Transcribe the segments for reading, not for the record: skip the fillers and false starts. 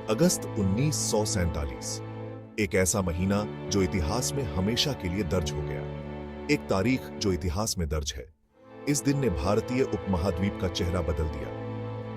अगस्त 1947, एक ऐसा महीना जो इतिहास में हमेशा के लिए दर्ज हो गया। एक तारीख जो इतिहास में दर्ज है। इस दिन ने भारतीय उपमहाद्वीप का चेहरा बदल दिया।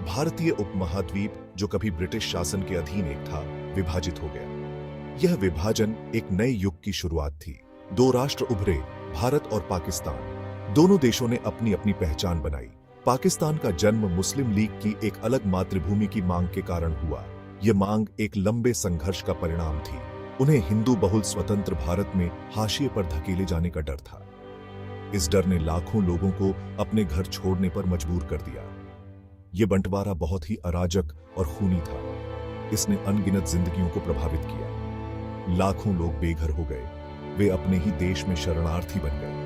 भारतीय उपमहाद्वीप जो कभी ब्रिटिश शासन के अधीन एक था, विभाजित हो गया। यह विभाजन एक नए युग की शुरुआत थी। दो राष्ट्र उभरे, भारत और पाकिस्तान। दोनों देशों ने अपनी अपनी पहचान बनाई। पाकिस्तान का जन्म मुस्लिम लीग की एक अलग मातृभूमि की मांग के कारण हुआ। यह मांग एक लंबे संघर्ष का परिणाम थी। उन्हें हिंदू बहुल स्वतंत्र भारत में हाशिए पर धकेले जाने का डर था। इस डर ने लाखों लोगों को अपने घर छोड़ने पर मजबूर कर दिया। यह बंटवारा बहुत ही अराजक और खूनी था। इसने अनगिनत जिंदगियों को प्रभावित किया। लाखों लोग बेघर हो गए। वे अपने ही देश में शरणार्थी बन गए।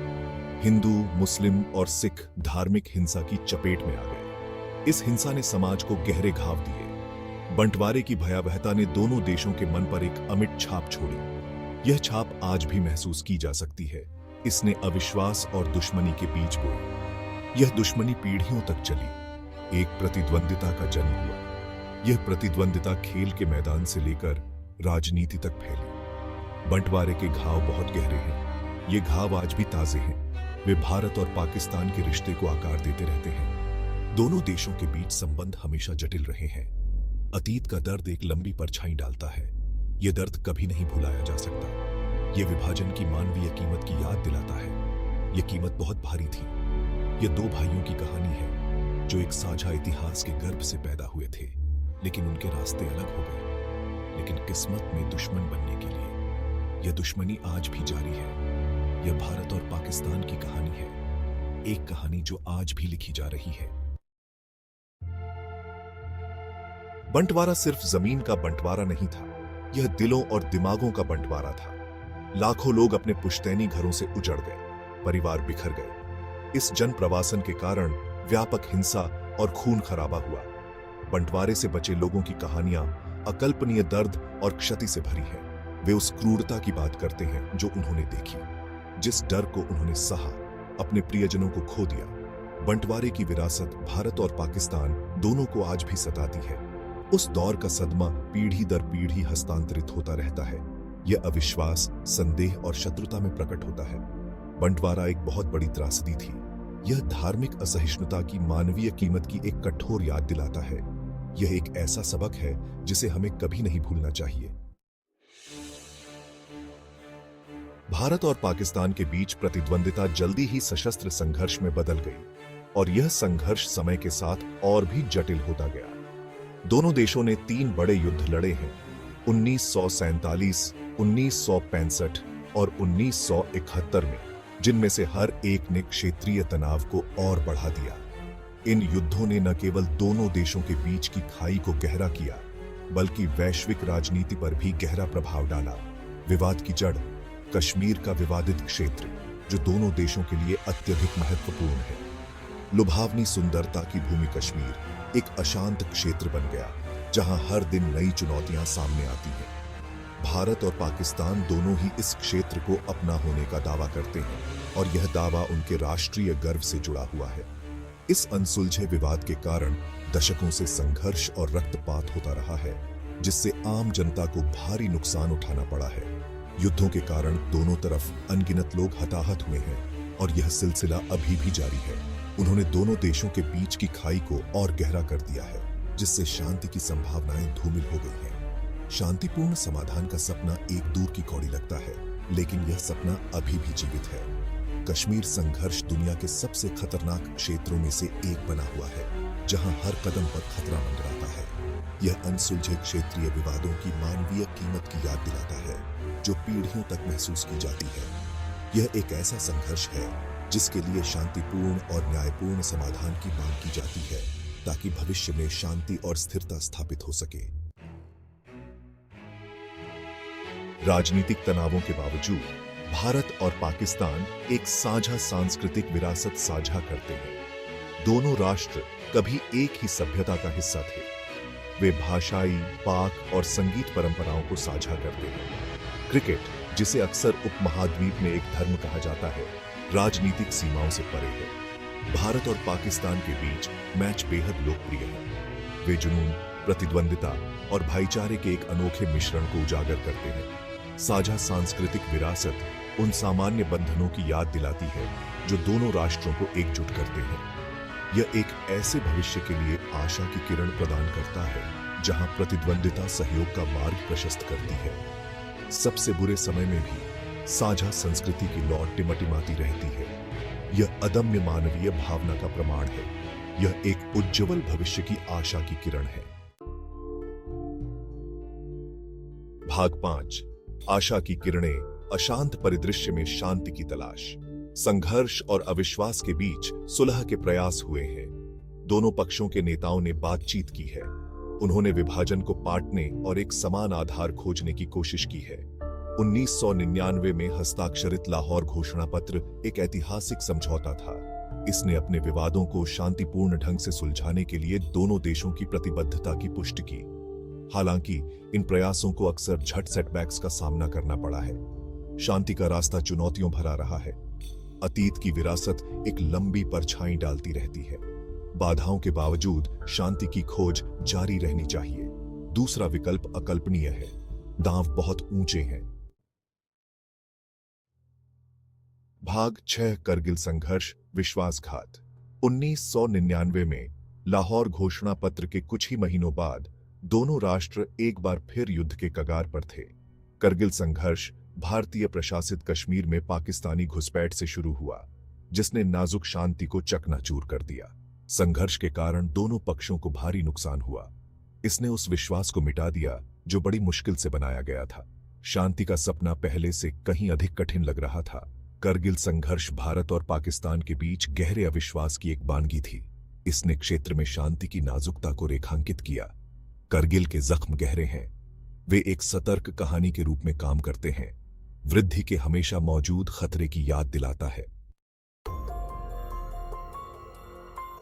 हिंदू, मुस्लिम और सिख धार्मिक हिंसा की चपेट में आ गए। इस हिंसा ने समाज को गहरे घाव दिए। बंटवारे की भयावहता ने दोनों देशों के मन पर एक अमिट छाप छोड़ी। यह छाप आज भी महसूस की जा सकती है। इसने अविश्वास और दुश्मनी के बीज बोए। यह दुश्मनी पीढ़ियों तक चली। एक प्रतिद्वंदिता का जन्म हुआ। यह प्रतिद्वंदिता खेल के मैदान से लेकर राजनीति तक फैली। बंटवारे के घाव बहुत गहरे हैं। ये घाव आज भी ताजे हैं। वे भारत और पाकिस्तान के रिश्ते को आकार देते रहते हैं। दोनों देशों के बीच संबंध हमेशा जटिल रहे हैं। अतीत का दर्द एक लंबी परछाई डालता है। यह दर्द कभी नहीं भुलाया जा सकता। यह विभाजन की मानवीय कीमत की याद दिलाता है। यह कीमत बहुत भारी थी। यह दो भाइयों की कहानी है जो एक साझा इतिहास के गर्भ से पैदा हुए थे, लेकिन उनके रास्ते अलग हो गए। लेकिन किस्मत में दुश्मन बनने के लिए यह दुश्मनी आज भी जारी है। यह भारत और पाकिस्तान की कहानी है, एक कहानी जो आज भी लिखी जा रही है। बंटवारा सिर्फ जमीन का बंटवारा नहीं था, यह दिलों और दिमागों का बंटवारा था। लाखों लोग अपने पुश्तैनी घरों से उजड़ गए, परिवार बिखर गए। इस जन प्रवासन के कारण व्यापक हिंसा और खून खराबा हुआ। बंटवारे से बचे लोगों की कहानियां अकल्पनीय दर्द और क्षति से भरी है। वे उस क्रूरता की बात करते हैं जो उन्होंने देखी, जिस डर को उन्होंने सहा, अपने प्रियजनों को खो दिया। बंटवारे की विरासत भारत और पाकिस्तान दोनों को आज भी सताती है। उस दौर का सदमा पीढ़ी दर पीढ़ी हस्तांतरित होता रहता है। यह अविश्वास, संदेह और शत्रुता में प्रकट होता है। बंटवारा एक बहुत बड़ी त्रासदी थी। यह धार्मिक असहिष्णुता की मानवीय कीमत की एक कठोर याद दिलाता है। यह एक ऐसा सबक है जिसे हमें कभी नहीं भूलना चाहिए। भारत और पाकिस्तान के बीच प्रतिद्वंदिता जल्दी ही सशस्त्र संघर्ष में बदल गई और यह संघर्ष समय के साथ और भी जटिल होता गया। दोनों देशों ने 3 बड़े युद्ध लड़े हैं, 1947, 1965 और 1971 में, जिनमें से हर एक ने क्षेत्रीय तनाव को और बढ़ा दिया। इन युद्धों ने न केवल दोनों देशों के बीच की खाई को गहरा किया, बल्कि वैश्विक राजनीति पर भी गहरा प्रभाव डाला। विवाद की जड़ कश्मीर का विवादित क्षेत्र, जो दोनों देशों के लिए अत्यधिक महत्वपूर्ण है। लुभावनी सुंदरता की भूमि कश्मीर एक अशांत क्षेत्र बन गया, जहां हर दिन नई चुनौतियां सामने आती हैं। भारत और पाकिस्तान दोनों ही इस क्षेत्र को अपना होने का दावा करते हैं और यह दावा उनके राष्ट्रीय गर्व से जुड़ा हुआ है। इस अनसुलझे विवाद के कारण दशकों से संघर्ष और रक्तपात होता रहा है, जिससे आम जनता को भारी नुकसान उठाना पड़ा है। युद्धों के कारण दोनों तरफ अनगिनत लोग हताहत हुए हैं और यह सिलसिला अभी भी जारी है। उन्होंने दोनों देशों के बीच की खाई को और गहरा कर दिया है, जिससे शांति की संभावनाएं धूमिल हो गई हैं। शांतिपूर्ण समाधान का सपना एक दूर की कौड़ी लगता है, लेकिन यह सपना अभी भी जीवित है। कश्मीर संघर्ष दुनिया के सबसे खतरनाक क्षेत्रों में से एक बना हुआ है, जहां हर कदम पर खतरा मंडराता है। यह अनसुलझे क्षेत्रीय विवादों की मानवीय कीमत की याद दिलाता है, जो पीढ़ियों तक महसूस की जाती है। यह एक ऐसा संघर्ष है जिसके लिए शांतिपूर्ण और न्यायपूर्ण समाधान की मांग की जाती है, ताकि भविष्य में शांति और स्थिरता स्थापित हो सके। राजनीतिक तनावों के बावजूद भारत और पाकिस्तान एक साझा सांस्कृतिक विरासत साझा करते हैं। दोनों राष्ट्र कभी एक ही सभ्यता का हिस्सा थे। वे भाषाई, पाक और संगीत परंपराओं को साझा करते हैं। क्रिकेट, जिसे अक्सर उपमहाद्वीप में एक धर्म कहा जाता है, राजनीतिक सीमाओं से परे है। भारत और पाकिस्तान के बीच मैच बेहद लोकप्रिय है। वे जुनून, प्रतिद्वंदिता और भाईचारे के एक अनोखे मिश्रण को उजागर करते हैं। साझा सांस्कृतिक विरासत उन सामान्य बंधनों की याद दिलाती है जो दोनों राष्ट्रों को एकजुट करते हैं। यह एक ऐसे भविष्य के लिए आशा की किरण प्रदान करता है जहां प्रतिद्वंदिता सहयोग का मार्ग प्रशस्त करती है। सबसे बुरे समय में भी साझा संस्कृति की लौट टिमटिमाती रहती है। यह अदम्य मानवीय भावना का प्रमाण है। यह एक उज्जवल भविष्य की आशा की किरण है। भाग 5। आशा की किरणें, अशांत परिदृश्य में शांति की तलाश। संघर्ष और अविश्वास के बीच सुलह के प्रयास हुए हैं। दोनों पक्षों के नेताओं ने बातचीत की है। उन्होंने विभाजन को पाटने और एक समान आधार खोजने की कोशिश की है। 1999 में हस्ताक्षरित लाहौर घोषणा पत्र एक ऐतिहासिक समझौता था। इसने अपने विवादों को शांतिपूर्ण ढंग से सुलझाने के लिए दोनों देशों की प्रतिबद्धता की पुष्टि की। हालांकि इन प्रयासों को अक्सर झट सेटबैक्स का सामना करना पड़ा है। शांति का रास्ता चुनौतियों भरा रहा है। अतीत की विरासत एक लंबी परछाई डालती रहती है। बाधाओं के बावजूद शांति की खोज जारी रहनी चाहिए। दूसरा विकल्प अकल्पनीय है। दांव बहुत ऊंचे हैं। भाग 6। करगिल संघर्ष, विश्वासघात। 1999 में लाहौर घोषणा पत्र के कुछ ही महीनों बाद दोनों राष्ट्र एक बार फिर युद्ध के कगार पर थे। करगिल संघर्ष भारतीय प्रशासित कश्मीर में पाकिस्तानी घुसपैठ से शुरू हुआ, जिसने नाजुक शांति को चकनाचूर कर दिया। संघर्ष के कारण दोनों पक्षों को भारी नुकसान हुआ। इसने उस विश्वास को मिटा दिया जो बड़ी मुश्किल से बनाया गया था। शांति का सपना पहले से कहीं अधिक कठिन लग रहा था। करगिल संघर्ष भारत और पाकिस्तान के बीच गहरे अविश्वास की एक बानगी थी। इसने क्षेत्र में शांति की नाजुकता को रेखांकित किया। करगिल के जख्म गहरे हैं। वे एक सतर्क कहानी के रूप में काम करते हैं। वृद्धि के हमेशा मौजूद खतरे की याद दिलाता है।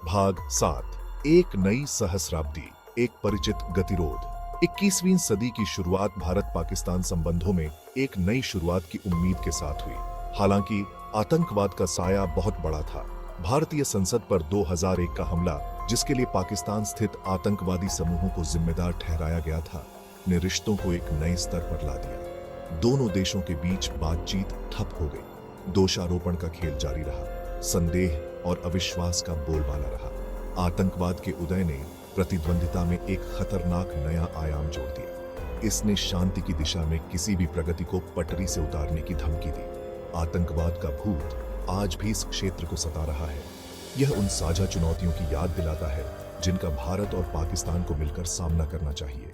भाग 7। एक नई सहस्राब्दी, एक परिचित गतिरोध। 21वीं सदी की शुरुआत भारत पाकिस्तान संबंधों में एक नई शुरुआत की उम्मीद के साथ हुई। हालांकि आतंकवाद का साया बहुत बड़ा था। भारतीय संसद पर 2001 का हमला, जिसके लिए पाकिस्तान स्थित आतंकवादी समूहों को जिम्मेदार ठहराया गया था, ने रिश्तों को एक नए स्तर पर ला दिया। दोनों देशों के बीच बातचीत ठप हो गई। दोषारोपण का खेल जारी रहा। संदेह और अविश्वास का बोलबाला रहा। आतंकवाद के उदय ने प्रतिद्वंदिता में एक खतरनाक नया आयाम जोड़ दिया। इसने शांति की दिशा में किसी भी प्रगति को पटरी से उतारने की धमकी दी। आतंकवाद का भूत आज भी इस क्षेत्र को सता रहा है। यह उन साझा चुनौतियों की याद दिलाता है जिनका भारत और पाकिस्तान को मिलकर सामना करना चाहिए।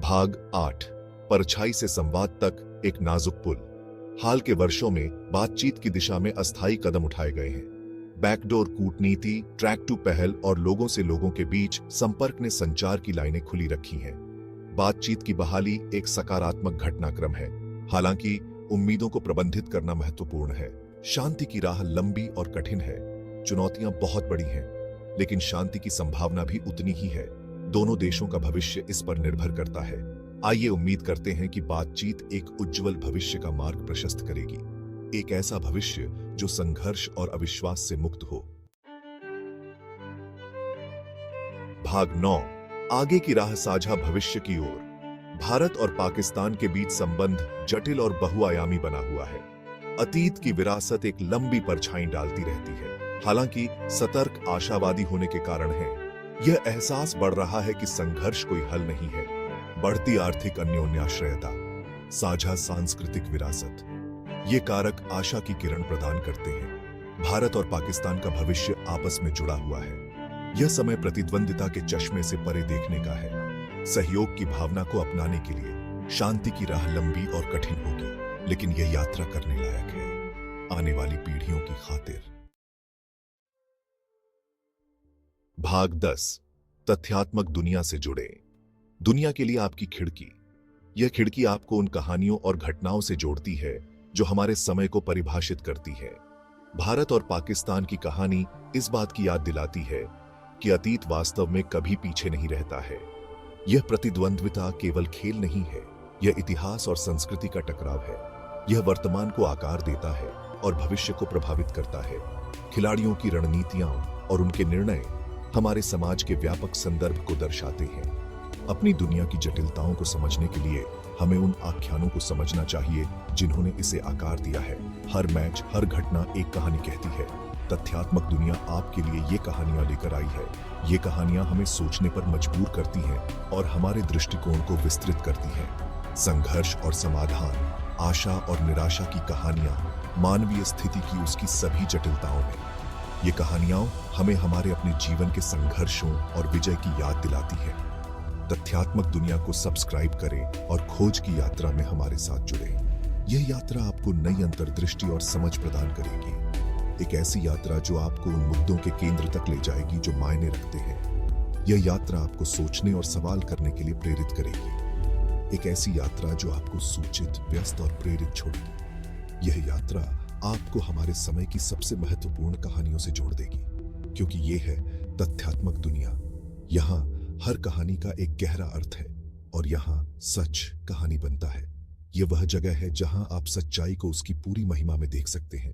भाग 8। परछाई से संवाद तक, एक नाजुक पुल। हाल के वर्षों में बातचीत की दिशा में अस्थायी कदम उठाए गए हैं। बैकडोर कूटनीति, ट्रैक टू पहल और लोगों से लोगों के बीच संपर्क ने संचार की लाइनें खुली रखी हैं। बातचीत की बहाली एक सकारात्मक घटनाक्रम है। हालांकि उम्मीदों को प्रबंधित करना महत्वपूर्ण है। शांति की राह लंबी और कठिन है। चुनौतियां बहुत बड़ी हैं, लेकिन शांति की संभावना भी उतनी ही है। दोनों देशों का भविष्य इस पर निर्भर करता है। आइए उम्मीद करते हैं कि बातचीत एक उज्जवल भविष्य का मार्ग प्रशस्त करेगी। एक ऐसा भविष्य जो संघर्ष और अविश्वास से मुक्त हो। भाग 9। आगे की राह, साझा भविष्य की ओर। भारत और पाकिस्तान के बीच संबंध जटिल और बहुआयामी बना हुआ है। अतीत की विरासत एक लंबी परछाई डालती रहती है। हालांकि सतर्क आशावादी होने के कारण है। यह एहसास बढ़ रहा है कि संघर्ष कोई हल नहीं है। बढ़ती आर्थिक अन्योन्याश्रयता, साझा सांस्कृतिक विरासत, ये कारक आशा की किरण प्रदान करते हैं। भारत और पाकिस्तान का भविष्य आपस में जुड़ा हुआ है। यह समय प्रतिद्वंदिता के चश्मे से परे देखने का है। सहयोग की भावना को अपनाने के लिए शांति की राह लंबी और कठिन होगी, लेकिन यह यात्रा करने लायक है, आने वाली पीढ़ियों की खातिर। भाग 10। तथ्यात्मक दुनिया से जुड़े। दुनिया के लिए आपकी खिड़की। यह खिड़की आपको उन कहानियों और घटनाओं से जोड़ती है जो हमारे समय को परिभाषित करती है। भारत और पाकिस्तान की कहानी इस बात की याद दिलाती है कि अतीत वास्तव में कभी पीछे नहीं रहता है। यह प्रतिद्वंद्विता केवल खेल नहीं है, यह इतिहास और संस्कृति का टकराव है। यह वर्तमान को आकार देता है और भविष्य को प्रभावित करता है। खिलाड़ियों की रणनीतियां और उनके निर्णय हमारे समाज के व्यापक संदर्भ को दर्शाते हैं। अपनी दुनिया की जटिलताओं को समझने के लिए हमें उन आख्यानों को समझना चाहिए जिन्होंने इसे आकार दिया है। हर मैच, हर घटना एक कहानी कहती है। तथ्यात्मक दुनिया आपके लिए ये कहानियां लेकर आई है। ये कहानियां हमें सोचने पर मजबूर करती हैं और हमारे दृष्टिकोण को विस्तृत करती हैं। संघर्ष और समाधान, आशा और निराशा की कहानियां, मानवीय स्थिति की उसकी सभी जटिलताओं में। ये कहानियां हमें हमारे अपने जीवन के संघर्षों और विजय की याद दिलाती है। तथ्यात्मक दुनिया को सब्सक्राइब करें और खोज की यात्रा में हमारे साथ जुड़ें। यह यात्रा आपको नई अंतर्दृष्टि और समझ प्रदान करेगी। एक ऐसी यात्रा जो आपको उन मुद्दों के केंद्र तक ले जाएगी जो मायने रखते हैं। यह यात्रा आपको सोचने और सवाल करने के लिए प्रेरित करेगी। एक ऐसी यात्रा जो आपको सूचित, व्यस्त और प्रेरित छोड़ेगी। यह यात्रा आपको हमारे समय की सबसे महत्वपूर्ण कहानियों से जोड़ देगी, क्योंकि यह है तथ्यात्मक दुनिया। यहाँ हर कहानी का एक गहरा अर्थ है और यहाँ सच कहानी बनता है। यह वह जगह है जहां आप सच्चाई को उसकी पूरी महिमा में देख सकते हैं।